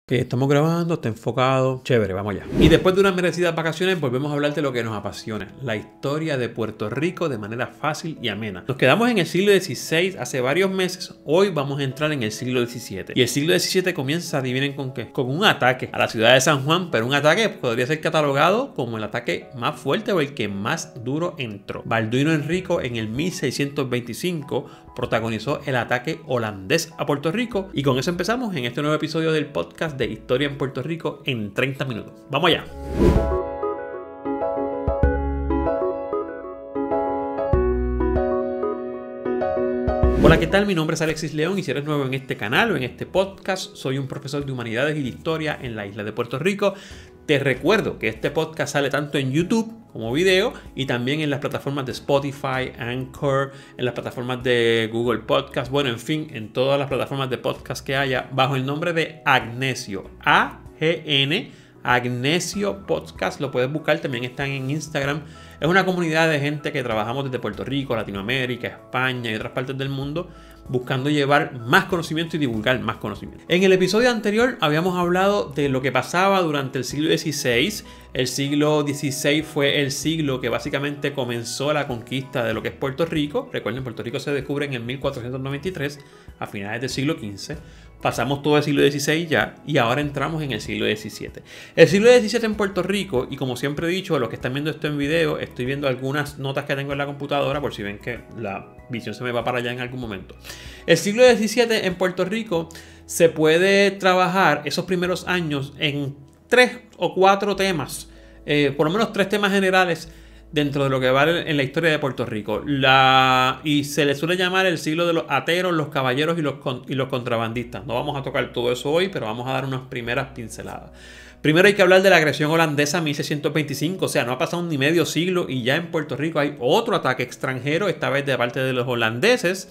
Que estamos grabando, está enfocado, chévere, vamos allá. Y después de unas merecidas vacaciones volvemos a hablar de lo que nos apasiona, la historia de Puerto Rico de manera fácil y amena. Nos quedamos en el siglo XVI hace varios meses, hoy vamos a entrar en el siglo XVII. Y el siglo XVII comienza, adivinen con qué, con un ataque a la ciudad de San Juan, pero un ataque que podría ser catalogado como el ataque más fuerte o el que más duro entró. Balduino Enrico en el 1625 protagonizó el ataque holandés a Puerto Rico y con eso empezamos en este nuevo episodio del podcast de Historia en Puerto Rico en 30 minutos. ¡Vamos allá! Hola, ¿qué tal? Mi nombre es Alexis León y si eres nuevo en este canal o en este podcast, soy un profesor de Humanidades y de Historia en la isla de Puerto Rico. Te recuerdo que este podcast sale tanto en YouTube como video y también en las plataformas de Spotify, Anchor, en las plataformas de Google Podcast, bueno, en fin, en todas las plataformas de podcast que haya, bajo el nombre de Agnesio, A-G-N, Agnesio Podcast, lo puedes buscar, también están en Instagram. Es una comunidad de gente que trabajamos desde Puerto Rico, Latinoamérica, España y otras partes del mundo, buscando llevar más conocimiento y divulgar más conocimiento. En el episodio anterior habíamos hablado de lo que pasaba durante el siglo XVI. El siglo XVI fue el siglo que básicamente comenzó la conquista de lo que es Puerto Rico. Recuerden, Puerto Rico se descubre en el 1493, a finales del siglo XV. Pasamos todo el siglo XVI ya y ahora entramos en el siglo XVII. El siglo XVII en Puerto Rico, y como siempre he dicho, a los que están viendo esto en video, estoy viendo algunas notas que tengo en la computadora por si ven que la visión se me va para allá en algún momento. El siglo XVII en Puerto Rico se puede trabajar esos primeros años en 3 o 4 temas, por lo menos 3 temas generales dentro de lo que va en la historia de Puerto Rico. Y se le suele llamar el siglo de los ateros, los caballeros y los contrabandistas. No vamos a tocar todo eso hoy, pero vamos a dar unas primeras pinceladas. Primero hay que hablar de la agresión holandesa en 1625, o sea, no ha pasado ni medio siglo y ya en Puerto Rico hay otro ataque extranjero, esta vez de parte de los holandeses.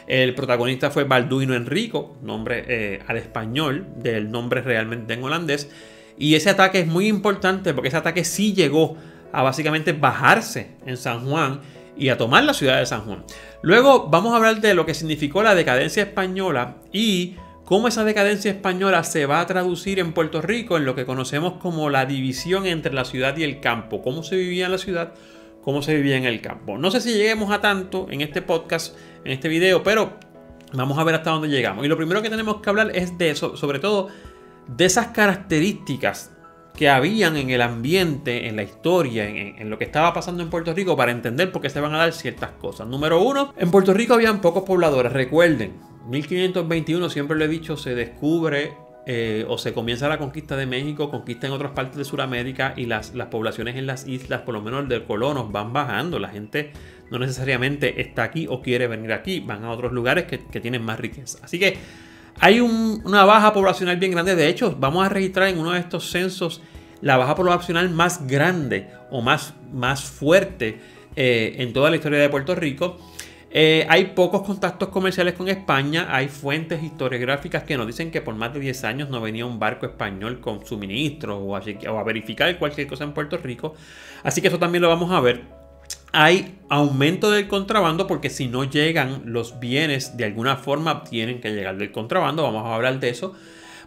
El protagonista fue Balduino Enrico, nombre al español, del nombre realmente en holandés. Y ese ataque es muy importante porque ese ataque sí llegó a básicamente bajarse en San Juan y a tomar la ciudad de San Juan. Luego vamos a hablar de lo que significó la decadencia española y cómo esa decadencia española se va a traducir en Puerto Rico en lo que conocemos como la división entre la ciudad y el campo. Cómo se vivía en la ciudad, cómo se vivía en el campo. No sé si lleguemos a tanto en este podcast, en este video, pero vamos a ver hasta dónde llegamos. Y lo primero que tenemos que hablar es de eso, sobre todo de esas características que habían en el ambiente, en la historia, en lo que estaba pasando en Puerto Rico para entender por qué se van a dar ciertas cosas. Número 1, en Puerto Rico habían pocos pobladores. Recuerden, 1521, siempre lo he dicho, se descubre o se comienza la conquista de México, conquista en otras partes de Sudamérica y las poblaciones en las islas, por lo menos de colonos, van bajando. La gente no necesariamente está aquí o quiere venir aquí, van a otros lugares que tienen más riqueza. Así que hay una baja poblacional bien grande. De hecho, vamos a registrar en uno de estos censos la baja poblacional más grande o más fuerte en toda la historia de Puerto Rico. Hay pocos contactos comerciales con España. Hay fuentes historiográficas que nos dicen que por más de 10 años no venía un barco español con suministros o a verificar cualquier cosa en Puerto Rico. Así que eso también lo vamos a ver. Hay aumento del contrabando porque si no llegan los bienes de alguna forma tienen que llegar del contrabando. Vamos a hablar de eso.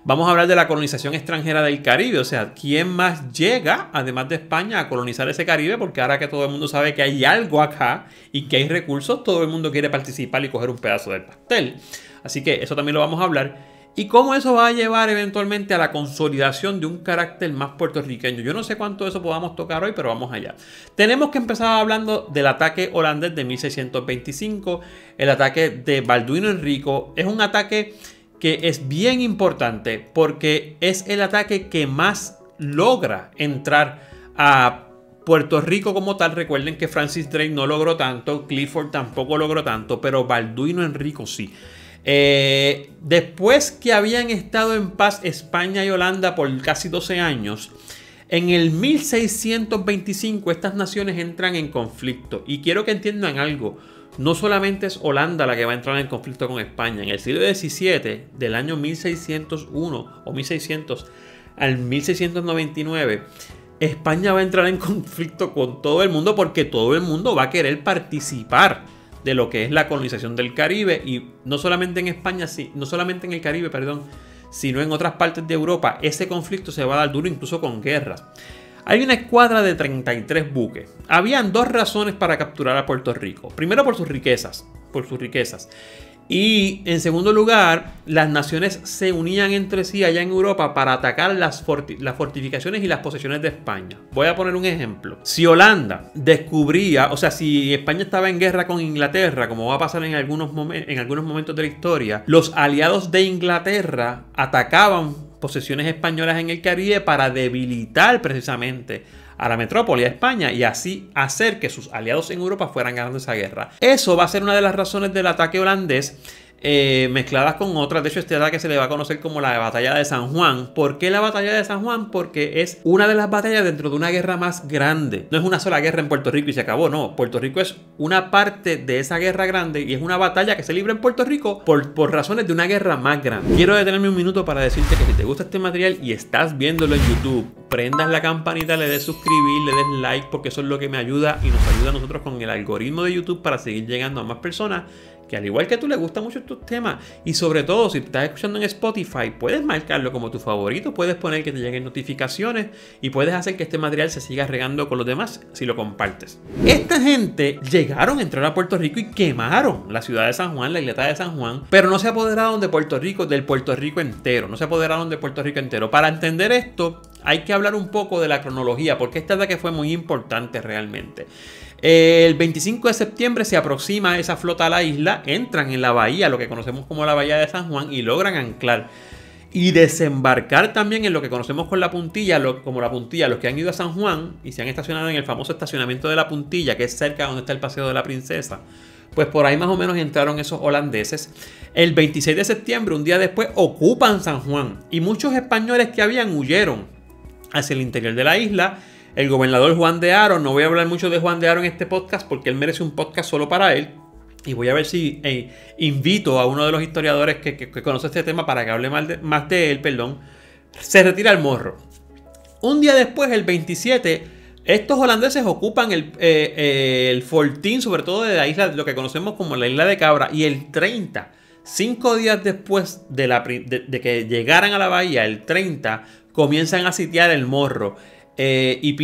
Vamos a hablar de la colonización extranjera del Caribe. O sea, ¿quién más llega, además de España, a colonizar ese Caribe? Porque ahora que todo el mundo sabe que hay algo acá y que hay recursos, todo el mundo quiere participar y coger un pedazo del pastel. Así que eso también lo vamos a hablar. Y cómo eso va a llevar eventualmente a la consolidación de un carácter más puertorriqueño. Yo no sé cuánto de eso podamos tocar hoy, pero vamos allá. Tenemos que empezar hablando del ataque holandés de 1625. El ataque de Balduino Enrico es un ataque que es bien importante porque es el ataque que más logra entrar a Puerto Rico como tal. Recuerden que Francis Drake no logró tanto, Clifford tampoco logró tanto, pero Balduino Enrico sí. Después que habían estado en paz España y Holanda por casi 12 años, en el 1625 estas naciones entran en conflicto. Y quiero que entiendan algo, no solamente es Holanda la que va a entrar en conflicto con España. En el siglo XVII, del año 1601 o 1600 al 1699, España va a entrar en conflicto con todo el mundo porque todo el mundo va a querer participar de lo que es la colonización del Caribe, y no solamente en España, no solamente en el Caribe, sino en otras partes de Europa, ese conflicto se va a dar duro incluso con guerras. Hay una escuadra de 33 buques. Habían dos razones para capturar a Puerto Rico. Primero, por sus riquezas. Y en segundo lugar, las naciones se unían entre sí allá en Europa para atacar las fortificaciones y las posesiones de España. Voy a poner un ejemplo. Si Holanda descubría, o sea, si España estaba en guerra con Inglaterra, como va a pasar en algunos momentos de la historia, los aliados de Inglaterra atacaban posesiones españolas en el Caribe para debilitar precisamente a la metrópoli, a España, y así hacer que sus aliados en Europa fueran ganando esa guerra. Eso va a ser una de las razones del ataque holandés, mezcladas con otras. De hecho, este ataque se le va a conocer como la batalla de San Juan. ¿Por qué la batalla de San Juan? Porque es una de las batallas dentro de una guerra más grande. No es una sola guerra en Puerto Rico y se acabó, no. Puerto Rico es una parte de esa guerra grande y es una batalla que se libra en Puerto Rico por razones de una guerra más grande. Quiero detenerme un minuto para decirte que si te gusta este material y estás viéndolo en YouTube, prendas la campanita, le des suscribir, le des like, porque eso es lo que me ayuda y nos ayuda a nosotros con el algoritmo de YouTube para seguir llegando a más personas que al igual que tú les gustan mucho estos temas. Y sobre todo, si estás escuchando en Spotify, puedes marcarlo como tu favorito, puedes poner que te lleguen notificaciones y puedes hacer que este material se siga regando con los demás si lo compartes. Esta gente llegaron, entraron a Puerto Rico y quemaron la ciudad de San Juan, la isleta de San Juan, pero no se apoderaron de Puerto Rico, del Puerto Rico entero, no se apoderaron de Puerto Rico entero. Para entender esto, hay que hablar un poco de la cronología, porque este ataque fue muy importante realmente. El 25 de septiembre se aproxima esa flota a la isla, entran en la bahía, lo que conocemos como la bahía de San Juan, y logran anclar y desembarcar también en lo que conocemos como la Puntilla. Los que han ido a San Juan y se han estacionado en el famoso estacionamiento de la Puntilla, que es cerca donde está el Paseo de la Princesa, pues por ahí más o menos entraron esos holandeses. El 26 de septiembre, un día después, ocupan San Juan y muchos españoles que habían huyeron hacia el interior de la isla. El gobernador Juan de Haro, no voy a hablar mucho de Juan de Haro en este podcast porque él merece un podcast solo para él. Y voy a ver si invito a uno de los historiadores que conoce este tema para que hable más de él, perdón. Se retira al Morro. Un día después, el 27, estos holandeses ocupan el fortín, sobre todo de la isla, lo que conocemos como la isla de Cabra. Y el 30, 5 días después de que llegaran a la bahía, el 30, comienzan a sitiar el Morro. Y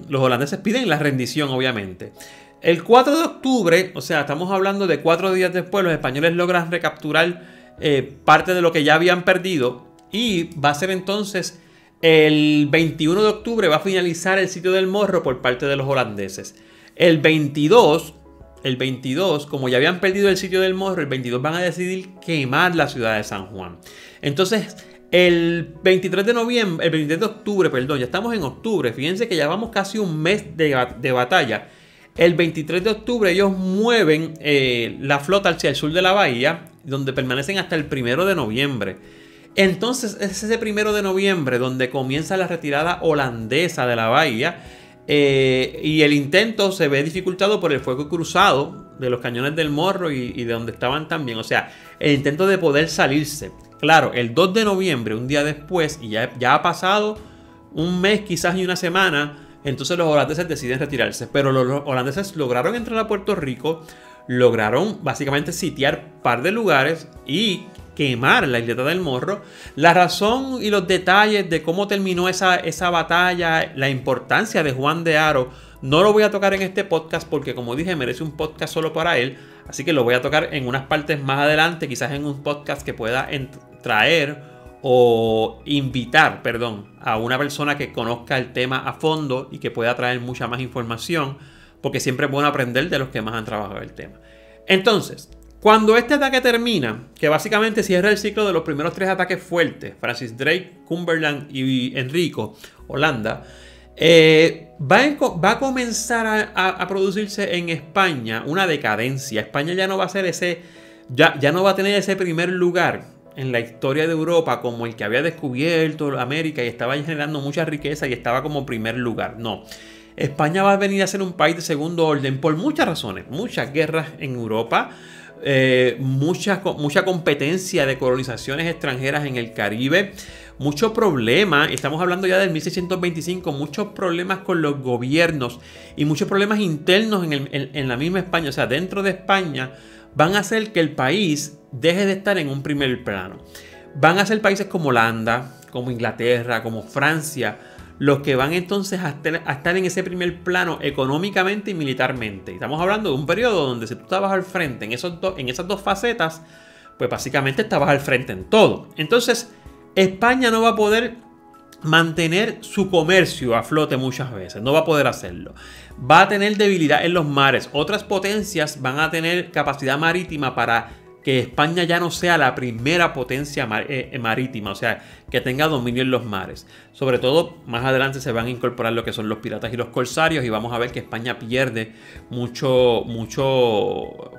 los holandeses piden la rendición, obviamente. El 4 de octubre, o sea, estamos hablando de 4 días después, los españoles logran recapturar parte de lo que ya habían perdido. Y va a ser entonces el 21 de octubre, va a finalizar el sitio del Morro por parte de los holandeses. El 22, como ya habían perdido el sitio del Morro, el 22 van a decidir quemar la ciudad de San Juan. Entonces, el 23 de octubre, perdón, ya estamos en octubre, fíjense que ya vamos casi un mes de batalla. El 23 de octubre ellos mueven la flota hacia el sur de la bahía, donde permanecen hasta el 1 de noviembre. Entonces es ese 1 de noviembre donde comienza la retirada holandesa de la bahía, y el intento se ve dificultado por el fuego cruzado de los cañones del Morro y de donde estaban también, o sea, el intento de poder salirse. Claro, el 2 de noviembre, un día después, y ya ha pasado un mes quizás y una semana, entonces los holandeses deciden retirarse. Pero los holandeses lograron entrar a Puerto Rico, lograron básicamente sitiar un par de lugares y quemar la isleta del Morro. La razón y los detalles de cómo terminó esa batalla, la importancia de Juan de Haro, no lo voy a tocar en este podcast porque, como dije, merece un podcast solo para él. Así que lo voy a tocar en unas partes más adelante, quizás en un podcast que pueda traer o invitar, a una persona que conozca el tema a fondo y que pueda traer mucha más información, porque siempre es bueno aprender de los que más han trabajado el tema. Entonces, cuando este ataque termina, que básicamente cierra el ciclo de los primeros 3 ataques fuertes, Francis Drake, Cumberland y Enrico, Holanda, va a comenzar a producirse en España una decadencia. España ya no va a ser ya no va a tener ese primer lugar en la historia de Europa como el que había descubierto América y estaba generando mucha riqueza y estaba como primer lugar. No, España va a venir a ser un país de segundo orden por muchas razones, muchas guerras en Europa, mucha competencia de colonizaciones extranjeras en el Caribe, muchos problemas, estamos hablando ya del 1625, muchos problemas con los gobiernos y muchos problemas internos en la misma España, o sea, dentro de España, van a hacer que el país deje de estar en un primer plano. van a ser países como Holanda, como Inglaterra, como Francia, los que van entonces a estar en ese primer plano económicamente y militarmente. Estamos hablando de un periodo donde si tú estabas al frente en esas dos facetas, pues básicamente estabas al frente en todo. Entonces, España no va a poder mantener su comercio a flote muchas veces, no va a poder hacerlo. Va a tener debilidad en los mares. Otras potencias van a tener capacidad marítima para que España ya no sea la primera potencia marítima, o sea, que tenga dominio en los mares. Sobre todo, más adelante se van a incorporar lo que son los piratas y los corsarios y vamos a ver que España pierde mucho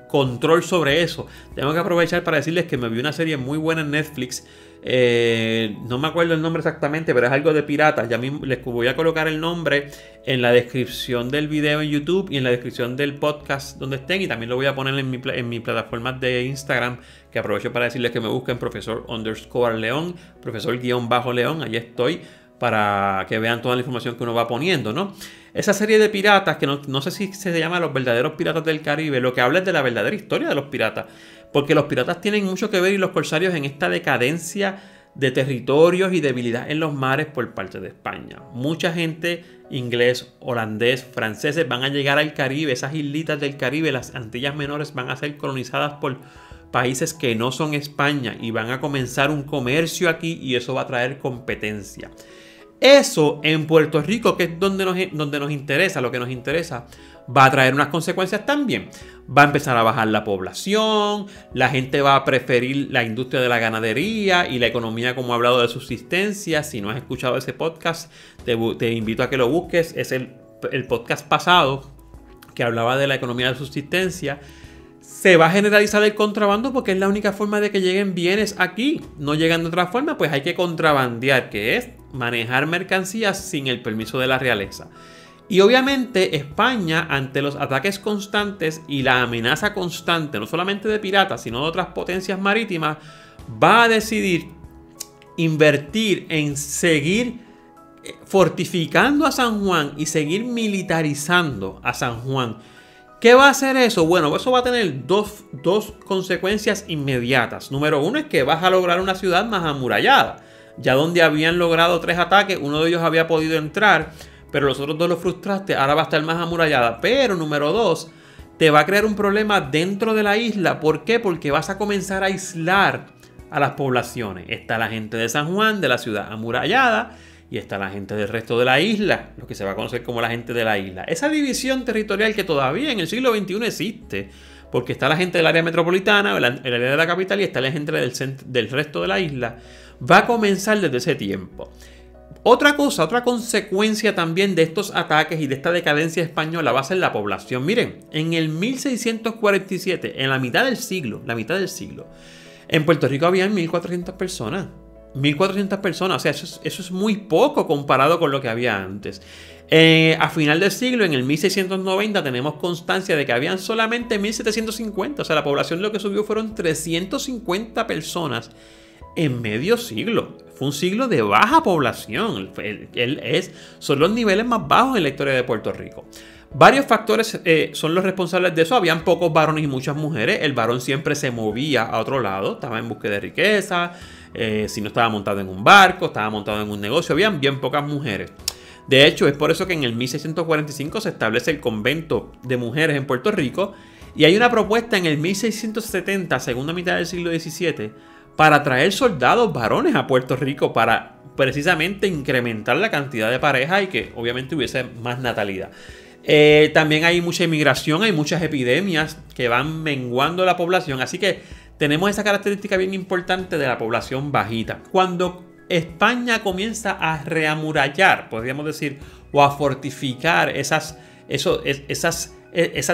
control sobre eso. Tengo que aprovechar para decirles que me vi una serie muy buena en Netflix. No me acuerdo el nombre exactamente, pero es algo de piratas. Ya mismo les voy a colocar el nombre en la descripción del video en YouTube y en la descripción del podcast donde estén, y también lo voy a poner en mi plataforma de Instagram, que aprovecho para decirles que me busquen profesor_León, profesor_León, allí estoy, para que vean toda la información que uno va poniendo, ¿no? Esa serie de piratas, que no sé si se llama Los Verdaderos Piratas del Caribe, lo que habla es de la verdadera historia de los piratas. Porque los piratas tienen mucho que ver, y los corsarios, en esta decadencia de territorios y debilidad en los mares por parte de España. Mucha gente, inglés, holandés, franceses, van a llegar al Caribe. Esas islitas del Caribe, las Antillas Menores, van a ser colonizadas por países que no son España y van a comenzar un comercio aquí, y eso va a traer competencia. Eso en Puerto Rico, que es donde nos interesa, lo que nos interesa, va a traer unas consecuencias también. Va a empezar a bajar la población, la gente va a preferir la industria de la ganadería y la economía, como he hablado, de subsistencia. Si no has escuchado ese podcast, te invito a que lo busques. Es el podcast pasado que hablaba de la economía de subsistencia. Se va a generalizar el contrabando porque es la única forma de que lleguen bienes aquí. No llegan de otra forma, pues hay que contrabandear, que es manejar mercancías sin el permiso de la realeza. Y obviamente España, ante los ataques constantes y la amenaza constante, no solamente de piratas, sino de otras potencias marítimas, va a decidir invertir en seguir fortificando a San Juan y seguir militarizando a San Juan. ¿Qué va a hacer eso? Bueno, eso va a tener dos consecuencias inmediatas. Número uno es que vas a lograr una ciudad más amurallada. Ya donde habían logrado 3 ataques, uno de ellos había podido entrar, pero los otros 2 los frustraste, ahora va a estar más amurallada. Pero número 2, te va a crear un problema dentro de la isla. ¿Por qué? Porque vas a comenzar a aislar a las poblaciones. Está la gente de San Juan, de la ciudad amurallada, y está la gente del resto de la isla, lo que se va a conocer como la gente de la isla. Esa división territorial que todavía en el siglo XXI existe, porque está la gente del área metropolitana, el área de la capital, y está la gente del resto de la isla, va a comenzar desde ese tiempo. Otra consecuencia también de estos ataques y de esta decadencia española va a ser la población. Miren, en el 1647, en la mitad del siglo, en Puerto Rico habían 1.400 personas. 1.400 personas, o sea, eso es muy poco comparado con lo que había antes. A final del siglo, en el 1690, tenemos constancia de que habían solamente 1.750. O sea, la población lo que subió fueron 350 personas en medio siglo. Fue un siglo de baja población. Son los niveles más bajos en la historia de Puerto Rico. Varios factores son los responsables de eso. Habían pocos varones y muchas mujeres. El varón siempre se movía a otro lado, estaba en búsqueda de riqueza. Si no estaba montado en un barco, estaba montado en un negocio. Habían bien pocas mujeres. De hecho, es por eso que en el 1645 se establece el convento de mujeres en Puerto Rico. Y hay una propuesta en el 1670, segunda mitad del siglo XVII, para traer soldados varones a Puerto Rico para precisamente incrementar la cantidad de parejas y que obviamente hubiese más natalidad. También hay mucha inmigración, hay muchas epidemias que van menguando la población, así que tenemos esa característica bien importante de la población bajita. Cuando España comienza a reamurallar, podríamos decir, o a fortificar esas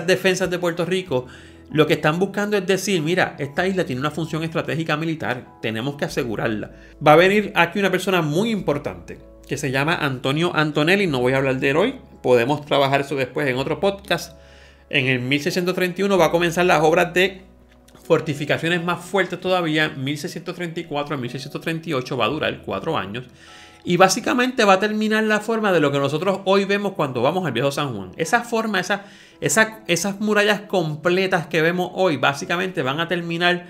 defensas de Puerto Rico, lo que están buscando es decir, mira, esta isla tiene una función estratégica militar, tenemos que asegurarla. Va a venir aquí una persona muy importante que se llama Antonio Antonelli, no voy a hablar de él hoy, podemos trabajar eso después en otro podcast. En el 1631 va a comenzar las obras de fortificaciones más fuertes todavía. 1634 a 1638 va a durar 4 años. Y básicamente va a terminar la forma de lo que nosotros hoy vemos cuando vamos al Viejo San Juan. Esa forma, esas murallas completas que vemos hoy, básicamente van a terminar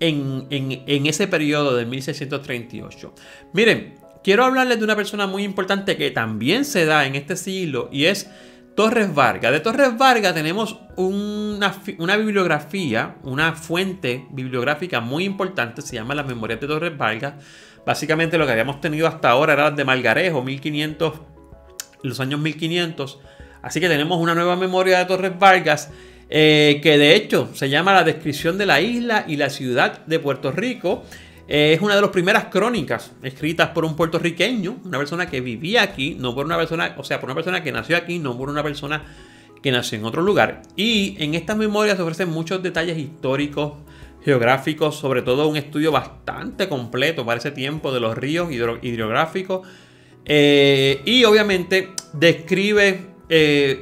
en ese periodo de 1638. Miren, quiero hablarles de una persona muy importante que también se da en este siglo y es Torres Vargas. De Torres Vargas tenemos una bibliografía, una fuente bibliográfica muy importante, se llama Las Memorias de Torres Vargas. Básicamente lo que habíamos tenido hasta ahora era de Malgarejo, 1500, los años 1500. Así que tenemos una nueva memoria de Torres Vargas que de hecho se llama La descripción de la isla y la ciudad de Puerto Rico. Es una de las primeras crónicas escritas por un puertorriqueño, una persona que vivía aquí, no por una persona, o sea, por una persona que nació aquí, no por una persona que nació en otro lugar. Y en estas memorias se ofrecen muchos detalles históricos, geográficos, sobre todo un estudio bastante completo para ese tiempo de los ríos hidrográficos. Y obviamente describe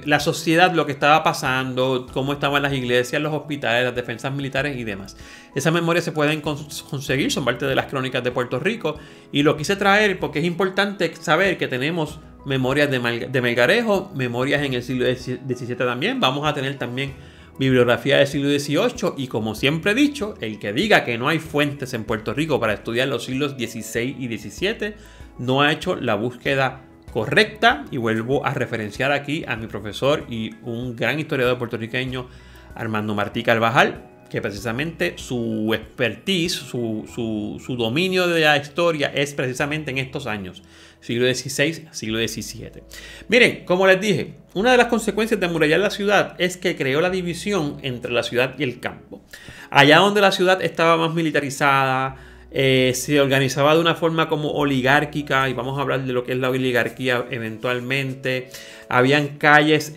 la sociedad, lo que estaba pasando, cómo estaban las iglesias, los hospitales, las defensas militares y demás. Esas memorias se pueden conseguir, son parte de las crónicas de Puerto Rico y lo quise traer porque es importante saber que tenemos memorias de Melgarejo, memorias en el siglo XVII también. Vamos a tener también bibliografía del siglo XVIII y, como siempre he dicho, el que diga que no hay fuentes en Puerto Rico para estudiar los siglos XVI y XVII no ha hecho la búsqueda correcta. Y vuelvo a referenciar aquí a mi profesor y un gran historiador puertorriqueño, Armando Martí Carvajal, que precisamente su expertise, su dominio de la historia es precisamente en estos años, siglo XVI, siglo XVII. Miren, como les dije, una de las consecuencias de amurallar la ciudad es que creó la división entre la ciudad y el campo. Allá donde la ciudad estaba más militarizada, se organizaba de una forma como oligárquica, y vamos a hablar de lo que es la oligarquía eventualmente. Habían calles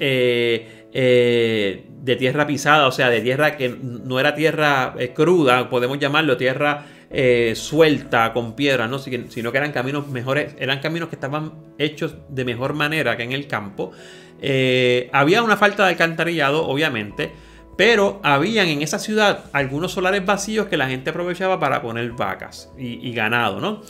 de tierra pisada, o sea, de tierra que no era tierra cruda, podemos llamarlo tierra suelta con piedra, ¿no? Sino que eran caminos mejores, eran caminos que estaban hechos de mejor manera que en el campo. Había una falta de alcantarillado, obviamente, pero habían en esa ciudad algunos solares vacíos que la gente aprovechaba para poner vacas y ganado, ¿no?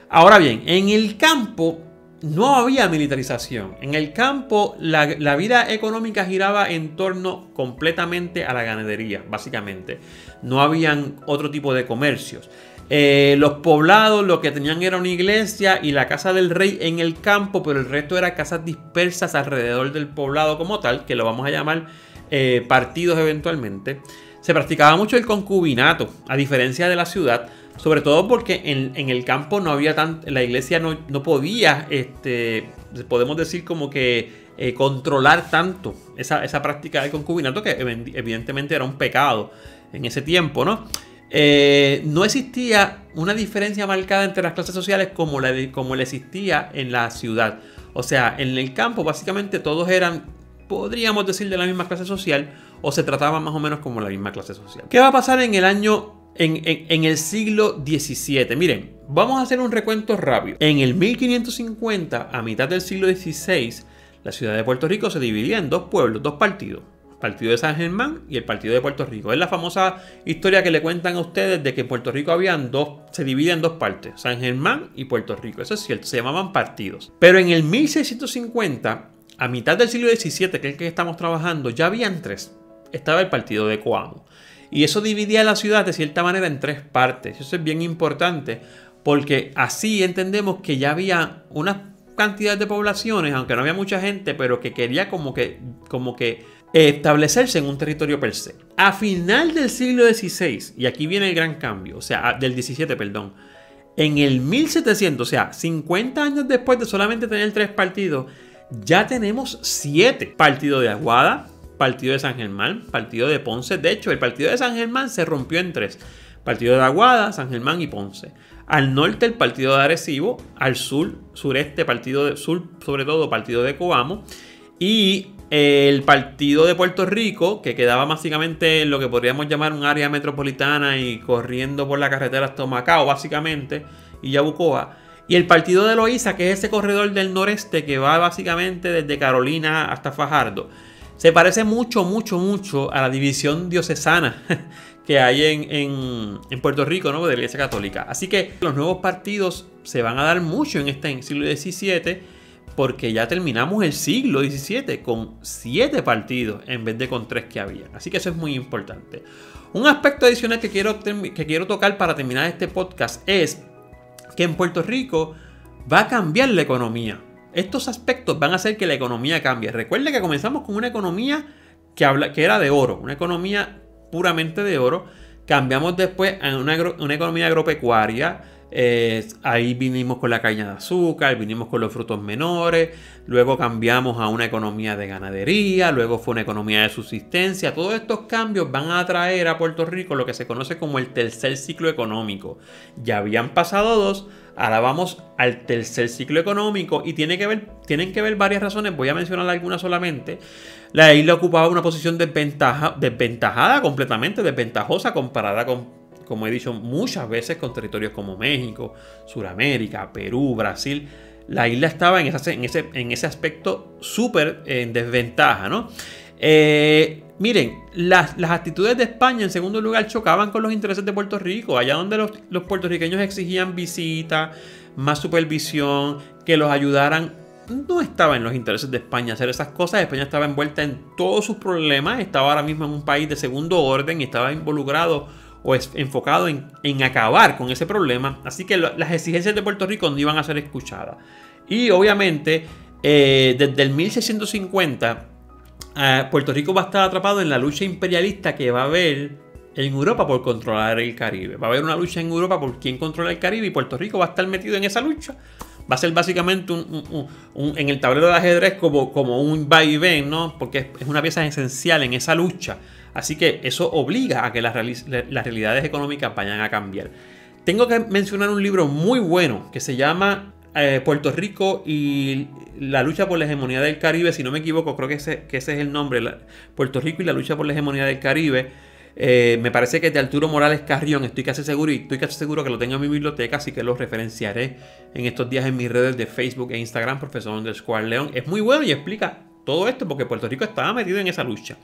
Ahora bien, en el campo no había militarización. En el campo la vida económica giraba en torno completamente a la ganadería, básicamente. No habían otro tipo de comercios. Los poblados lo que tenían era una iglesia y la casa del rey en el campo, pero el resto eran casas dispersas alrededor del poblado como tal, que lo vamos a llamar partidos eventualmente. Se practicaba mucho el concubinato, a diferencia de la ciudad, sobre todo porque en el campo no había la iglesia no podía, podemos decir como que controlar tanto esa práctica del concubinato, que evidentemente era un pecado en ese tiempo, ¿no? No existía una diferencia marcada entre las clases sociales como le existía en la ciudad. O sea, en el campo básicamente todos eran, podríamos decir, de la misma clase social, o se trataban más o menos como la misma clase social. ¿Qué va a pasar en el siglo XVII? Miren, vamos a hacer un recuento rápido. En el 1550, a mitad del siglo XVI, la ciudad de Puerto Rico se dividía en dos pueblos, dos partidos. El partido de San Germán y el partido de Puerto Rico. Es la famosa historia que le cuentan a ustedes de que en Puerto Rico se divide en dos partes, San Germán y Puerto Rico. Eso es cierto, se llamaban partidos. Pero en el 1650, a mitad del siglo XVII, que es el que estamos trabajando, ya habían tres. Estaba el partido de Coamo. Y eso dividía la ciudad de cierta manera en tres partes. Eso es bien importante porque así entendemos que ya había una cantidad de poblaciones, aunque no había mucha gente, pero que quería como que establecerse en un territorio per se. A final del siglo XVI, y aquí viene el gran cambio, o sea, del XVII, perdón, en el 1700, o sea, 50 años después de solamente tener tres partidos, ya tenemos 7. Partido de Aguada, partido de San Germán, partido de Ponce. De hecho, el partido de San Germán se rompió en 3. Partido de Aguada, San Germán y Ponce. Al norte el partido de Arecibo, al sureste partido de sur, sobre todo partido de Coamo, y el partido de Puerto Rico, que quedaba básicamente en lo que podríamos llamar un área metropolitana y corriendo por la carretera hasta Macao, básicamente, y Yabucoa. Y el partido de Loíza, que es ese corredor del noreste que va básicamente desde Carolina hasta Fajardo. Se parece mucho a la división diocesana que hay en Puerto Rico, ¿no? De la Iglesia Católica. Así que los nuevos partidos se van a dar mucho en este siglo XVII, porque ya terminamos el siglo XVII con 7 partidos en vez de con 3 que había. Así que eso es muy importante. Un aspecto adicional que quiero tocar para terminar este podcast es que en Puerto Rico va a cambiar la economía. Estos aspectos van a hacer que la economía cambie. Recuerde que comenzamos con una economía que era de oro, una economía puramente de oro. Cambiamos después a una economía agropecuaria. Ahí vinimos con la caña de azúcar, vinimos con los frutos menores, luego cambiamos a una economía de ganadería, luego fue una economía de subsistencia. Todos estos cambios van a traer a Puerto Rico lo que se conoce como el tercer ciclo económico. Ya habían pasado 2, ahora vamos al tercer ciclo económico y tienen que ver varias razones. Voy a mencionar algunas solamente. La isla ocupaba una posición desventajada, completamente desventajosa comparada con, como he dicho muchas veces, con territorios como México, Sudamérica, Perú, Brasil. La isla estaba en ese aspecto súper en desventaja, ¿no? Miren, las actitudes de España en segundo lugar chocaban con los intereses de Puerto Rico. Allá donde los puertorriqueños exigían visita, más supervisión, que los ayudaran, no estaba en los intereses de España hacer esas cosas. España estaba envuelta en todos sus problemas, estaba ahora mismo en un país de segundo orden y estaba involucrado o enfocado en acabar con ese problema. Así que las exigencias de Puerto Rico no iban a ser escuchadas. Y obviamente, desde el 1650, Puerto Rico va a estar atrapado en la lucha imperialista que va a haber en Europa por controlar el Caribe. Va a haber una lucha en Europa por quién controla el Caribe y Puerto Rico va a estar metido en esa lucha. Va a ser básicamente en el tablero de ajedrez como un va y ven, ¿no? Porque es una pieza esencial en esa lucha. Así que eso obliga a que las realidades económicas vayan a cambiar. Tengo que mencionar un libro muy bueno que se llama Puerto Rico y la lucha por la hegemonía del Caribe. Si no me equivoco, creo que ese es el nombre. Puerto Rico y la lucha por la hegemonía del Caribe. Me parece que es de Arturo Morales Carrión. Estoy casi seguro que lo tengo en mi biblioteca, así que lo referenciaré en estos días en mis redes de Facebook e Instagram, Profesor_León. Es muy bueno y explica todo esto porque Puerto Rico estaba metido en esa lucha.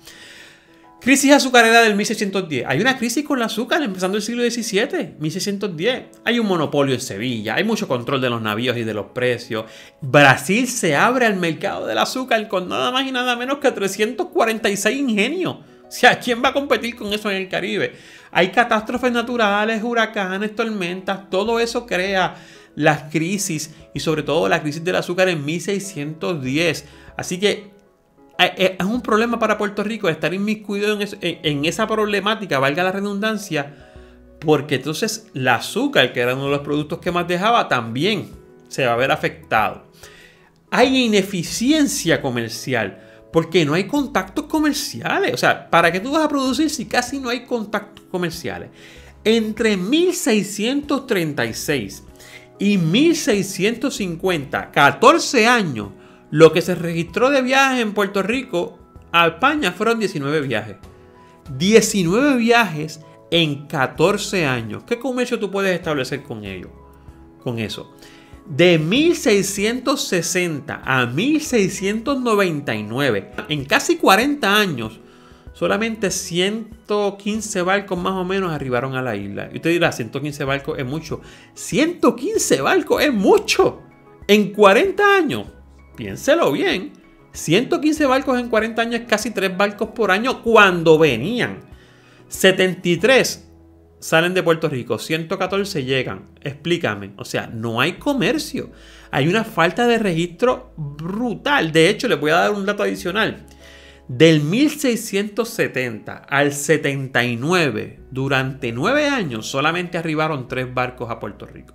Crisis azucarera del 1610. Hay una crisis con el azúcar empezando el siglo XVII, 1610. Hay un monopolio en Sevilla, hay mucho control de los navíos y de los precios. Brasil se abre al mercado del azúcar con nada más y nada menos que 346 ingenios. O sea, ¿quién va a competir con eso en el Caribe? Hay catástrofes naturales, huracanes, tormentas, todo eso crea las crisis y sobre todo la crisis del azúcar en 1610. Así que es un problema para Puerto Rico estar inmiscuido en esa problemática, valga la redundancia, porque entonces el azúcar, que era uno de los productos que más dejaba, también se va a ver afectado. Hay ineficiencia comercial, porque no hay contactos comerciales. O sea, ¿para qué tú vas a producir si casi no hay contactos comerciales? Entre 1636 y 1650, 14 años, lo que se registró de viajes en Puerto Rico a España fueron 19 viajes. 19 viajes en 14 años. ¿Qué comercio tú puedes establecer con ello? Con eso. De 1660 a 1699, en casi 40 años, solamente 115 barcos más o menos arribaron a la isla. Y usted dirá, 115 barcos es mucho. 115 barcos es mucho. En 40 años. Piénselo bien, 115 barcos en 40 años es casi 3 barcos por año cuando venían. 73 salen de Puerto Rico, 114 llegan. Explícame, o sea, no hay comercio. Hay una falta de registro brutal. De hecho, les voy a dar un dato adicional. Del 1670 al 79, durante 9 años, solamente arribaron 3 barcos a Puerto Rico.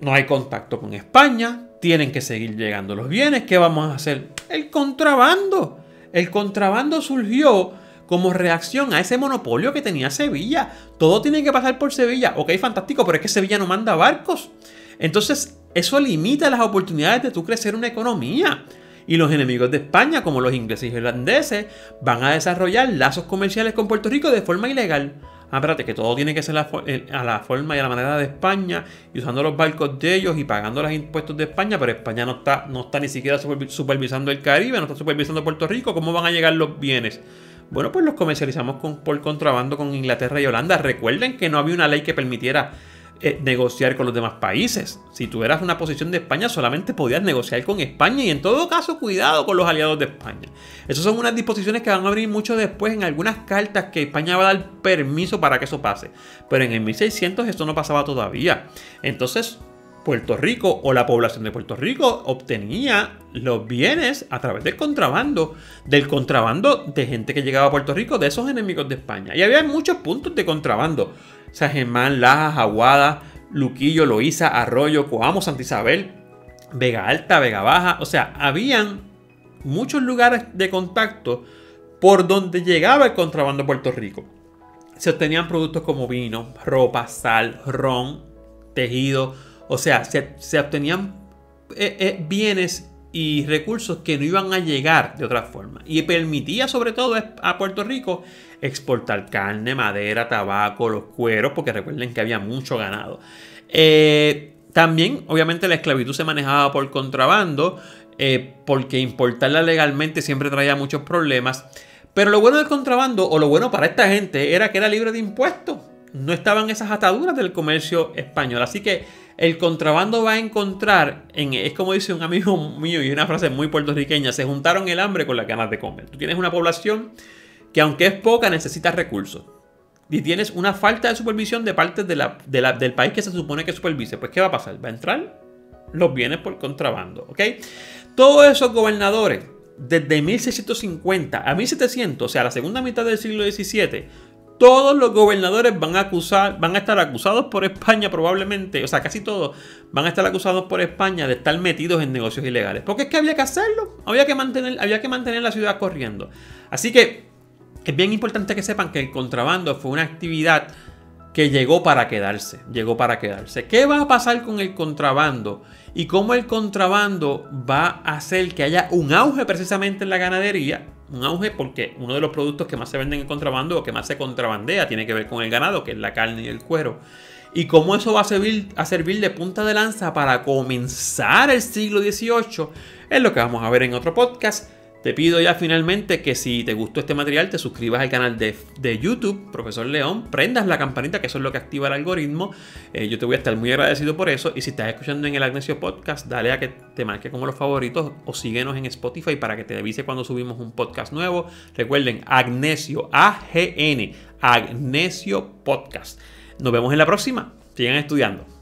No hay contacto con España, tienen que seguir llegando los bienes. ¿Qué vamos a hacer? El contrabando. El contrabando surgió como reacción a ese monopolio que tenía Sevilla. Todo tiene que pasar por Sevilla. Ok, fantástico, pero es que Sevilla no manda barcos. Entonces, eso limita las oportunidades de tú crecer una economía. Y los enemigos de España, como los ingleses y irlandeses, van a desarrollar lazos comerciales con Puerto Rico de forma ilegal. Espérate, que todo tiene que ser a la forma y a la manera de España, y usando los barcos de ellos y pagando los impuestos de España, pero España no está ni siquiera supervisando el Caribe, no está supervisando Puerto Rico. ¿Cómo van a llegar los bienes? Bueno, pues los comercializamos por contrabando con Inglaterra y Holanda. Recuerden que no había una ley que permitiera negociar con los demás países. Si tú eras una posición de España, solamente podías negociar con España y en todo caso, cuidado con los aliados de España. Esas son unas disposiciones que van a venir mucho después en algunas cartas que España va a dar permiso para que eso pase. Pero en el 1600 esto no pasaba todavía. Entonces, Puerto Rico o la población de Puerto Rico obtenía los bienes a través del contrabando de gente que llegaba a Puerto Rico, de esos enemigos de España. Y había muchos puntos de contrabando. San Germán, Lajas, Aguada, Luquillo, Loíza, Arroyo, Coamo, Santa Isabel, Vega Alta, Vega Baja. O sea, habían muchos lugares de contacto por donde llegaba el contrabando a Puerto Rico. Se obtenían productos como vino, ropa, sal, ron, tejido. O sea, se obtenían bienes y recursos que no iban a llegar de otra forma. Y permitía sobre todo a Puerto Rico exportar carne, madera, tabaco, los cueros, porque recuerden que había mucho ganado. También, obviamente, la esclavitud se manejaba por contrabando, porque importarla legalmente siempre traía muchos problemas. Pero lo bueno del contrabando, o lo bueno para esta gente, era que era libre de impuestos. No estaban esas ataduras del comercio español. Así que el contrabando va a encontrar, es como dice un amigo mío y una frase muy puertorriqueña, se juntaron el hambre con las ganas de comer. Tú tienes una población que aunque es poca necesita recursos. Y tienes una falta de supervisión de parte del país que se supone que supervise. Pues ¿qué va a pasar? Va a entrar los bienes por contrabando. ¿Ok? Todos esos gobernadores, desde 1650 a 1700, o sea, la segunda mitad del siglo XVII, todos los gobernadores van a estar acusados por España probablemente, o sea, casi todos van a estar acusados por España de estar metidos en negocios ilegales. Porque es que había que hacerlo, había que mantener la ciudad corriendo. Así que es bien importante que sepan que el contrabando fue una actividad que llegó para quedarse. ¿Qué va a pasar con el contrabando? Y cómo el contrabando va a hacer que haya un auge precisamente en la ganadería. Un auge porque uno de los productos que más se venden en contrabando o que más se contrabandea tiene que ver con el ganado, que es la carne y el cuero. Y cómo eso va a servir de punta de lanza para comenzar el siglo XVIII es lo que vamos a ver en otro podcast. Te pido ya finalmente que si te gustó este material te suscribas al canal de YouTube, Profesor León, prendas la campanita, que eso es lo que activa el algoritmo. Yo te voy a estar muy agradecido por eso. Y si estás escuchando en el Agnesio Podcast, dale a que te marque como los favoritos o síguenos en Spotify para que te avise cuando subimos un podcast nuevo. Recuerden, Agnesio, A-G-N, Agnesio Podcast. Nos vemos en la próxima. Sigan estudiando.